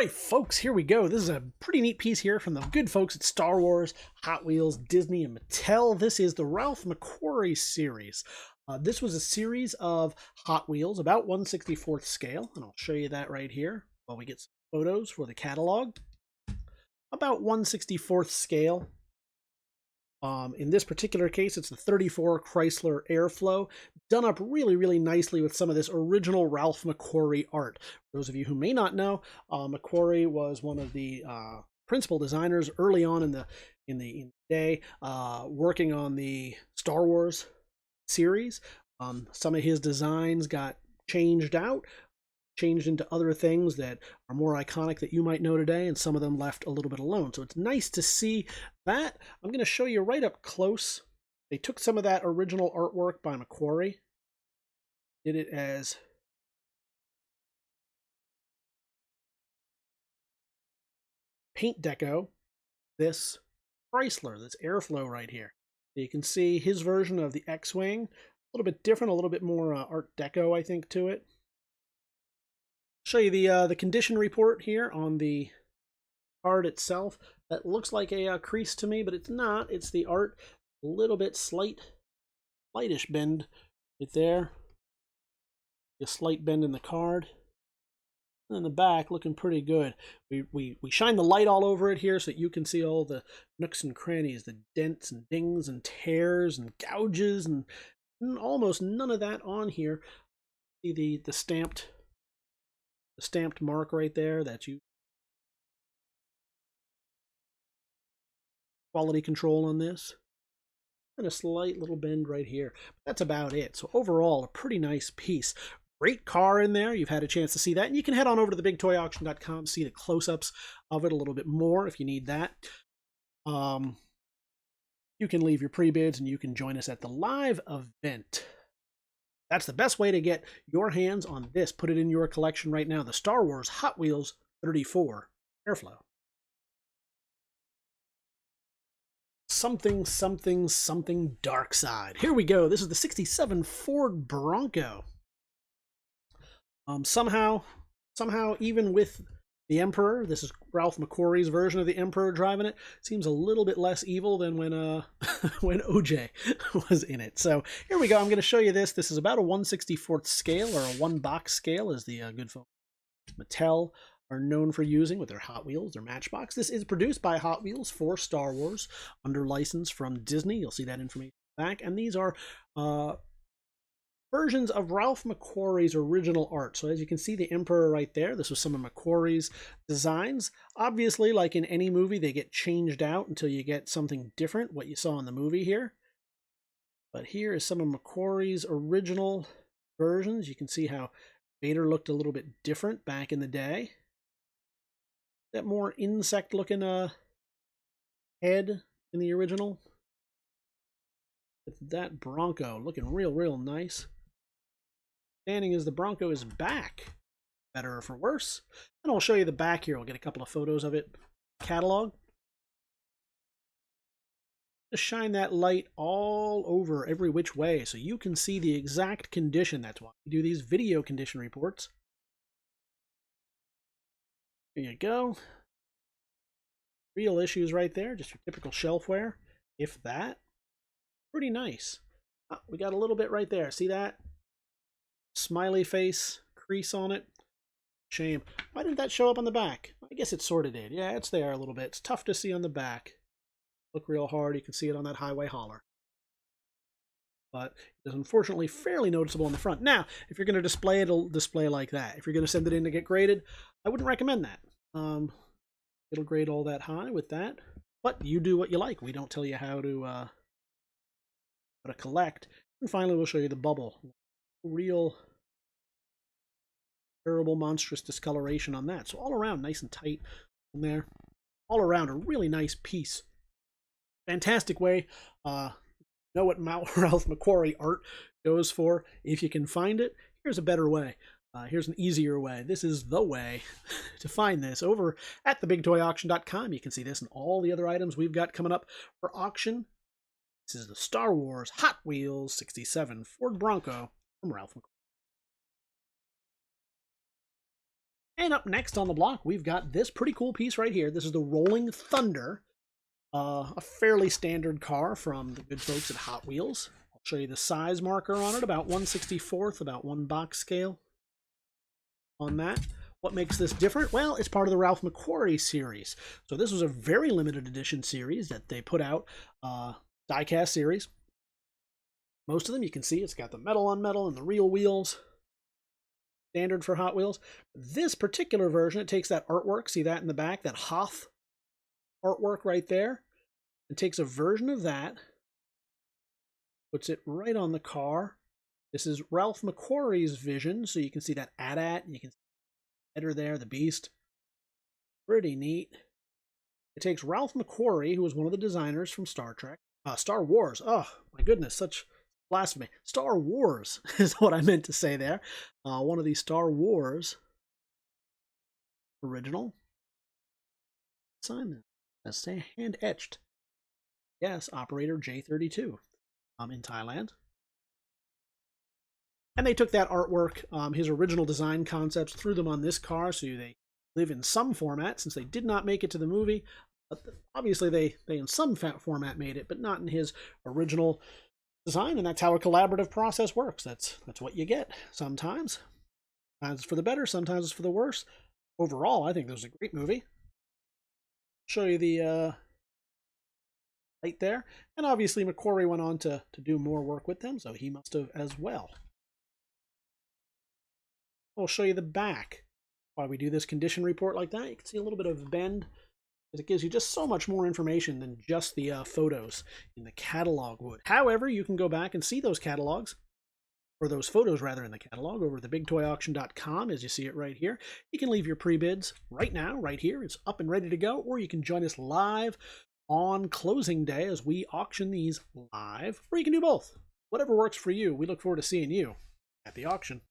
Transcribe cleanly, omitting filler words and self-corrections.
Alright folks, here we go. This is a pretty neat piece here from the good folks at Star Wars, Hot Wheels, Disney, and Mattel. This is the Ralph McQuarrie series. This was a series of Hot Wheels, about 1/64th scale, and I'll show you that right here while we get some photos for the catalog. About 1/64th scale. In this particular case, it's the 34 Chrysler Airflow, done up really, really nicely with some of this original Ralph McQuarrie art. For those of you who may not know, McQuarrie was one of the principal designers early on in the day, working on the Star Wars series. Some of his designs got changed into other things that are more iconic that you might know today, and some of them left a little bit alone. So it's nice to see that. I'm going to show you right up close. They took some of that original artwork by McQuarrie, did it as paint deco, this Chrysler, this Airflow right here. You can see his version of the X-Wing, a little bit different, a little bit more art deco, I think, to it. Show you the condition report here on the card itself. That looks like a crease to me, but it's not. It's the art. A little bit slightish bend right there. A slight bend in the card. And in the back, looking pretty good. We shine the light all over it here so that you can see all the nooks and crannies, the dents and dings and tears and gouges, and almost none of that on here. See the stamped mark right there. That's you. Quality control on this. And a slight little bend right here. That's about it. So overall, a pretty nice piece. Great car in there. You've had a chance to see that. And you can head on over to TheBigToyAuction.com, see the close-ups of it a little bit more if you need that. You can leave your pre-bids and you can join us at the live event. That's the best way to get your hands on this. Put it in your collection right now. The Star Wars Hot Wheels 34 Airflow. Something dark side. Here we go. This is the 67 Ford Bronco. Somehow, even with the Emperor, this is Ralph McQuarrie's version of the Emperor driving it, seems a little bit less evil than when when OJ was in it. So here we go. I'm going to show you this. This is about a 1/64th scale, or a one box scale, as the good folks Mattel are known for using with their Hot Wheels, their Matchbox. This is produced by Hot Wheels for Star Wars under license from Disney. You'll see that information back. And these are versions of Ralph McQuarrie's original art. So as you can see, the Emperor right there, this was some of McQuarrie's designs. Obviously, like in any movie, they get changed out until you get something different, what you saw in the movie here. But here is some of McQuarrie's original versions. You can see how Vader looked a little bit different back in the day. That more insect-looking head in the original. It's that Bronco looking real nice. Standing as the Bronco is back, better or for worse. And I'll show you the back here. I'll get a couple of photos of it. Catalog. Just shine that light all over every which way so you can see the exact condition. That's why we do these video condition reports. There you go. Real issues right there. Just your typical shelf wear, if that. Pretty nice. We got a little bit right there. See that? Smiley face crease on it. Shame. Why didn't that show up on the back? I guess it sort of did. Yeah, it's there a little bit. It's tough to see on the back. Look real hard. You can see it on that highway hauler. But it is unfortunately fairly noticeable on the front. Now, if you're going to display it, it'll display like that. If you're going to send it in to get graded, I wouldn't recommend that. It'll grade all that high with that. But you do what you like. We don't tell you how to collect. And finally, we'll show you the bubble. Real terrible, monstrous discoloration on that. So all around, nice and tight in there. All around, a really nice piece. Fantastic way. Know what Ralph McQuarrie art goes for. If you can find it, here's a better way. Here's an easier way. This is the way to find this. Over at TheBigToyAuction.com, you can see this and all the other items we've got coming up for auction. This is the Star Wars Hot Wheels 67 Ford Bronco from Ralph McQuarrie. And up next on the block, we've got this pretty cool piece right here. This is the Rolling Thunder, a fairly standard car from the good folks at Hot Wheels. I'll show you the size marker on it, about 1/64, about 1 box scale on that. What makes this different? Well, it's part of the Ralph McQuarrie series. So this was a very limited edition series that they put out, diecast series. Most of them, you can see it's got the metal on metal and the real wheels. Standard for Hot Wheels. This particular version, it takes that artwork, see that in the back, that Hoth artwork right there, and takes a version of that, puts it right on the car. This is Ralph McQuarrie's vision, so you can see that AT-AT, you can see the header there, the beast. Pretty neat. It takes Ralph McQuarrie, who was one of the designers from Star Wars. Oh, my goodness, such blasphemy. Star Wars is what I meant to say there. One of these Star Wars original. Simon, let's say hand etched. Yes, operator J32 in Thailand. And they took that artwork, his original design concepts, threw them on this car, so they live in some format, since they did not make it to the movie. Obviously, they in some format made it, but not in his original design, and that's how a collaborative process works. That's what you get sometimes. Sometimes it's for the better, sometimes it's for the worse. Overall, I think this was a great movie. Show you the light there. And obviously, McQuarrie went on to do more work with them, so he must have as well. I'll show you the back. While we do this condition report like that, you can see a little bit of bend. It gives you just so much more information than just the photos in the catalog would. However, you can go back and see those catalogs, or those photos rather, in the catalog over at TheBigToyAuction.com, as you see it right here. You can leave your pre-bids right now, right here. It's up and ready to go, or you can join us live on closing day as we auction these live, or you can do both. Whatever works for you. We look forward to seeing you at the auction.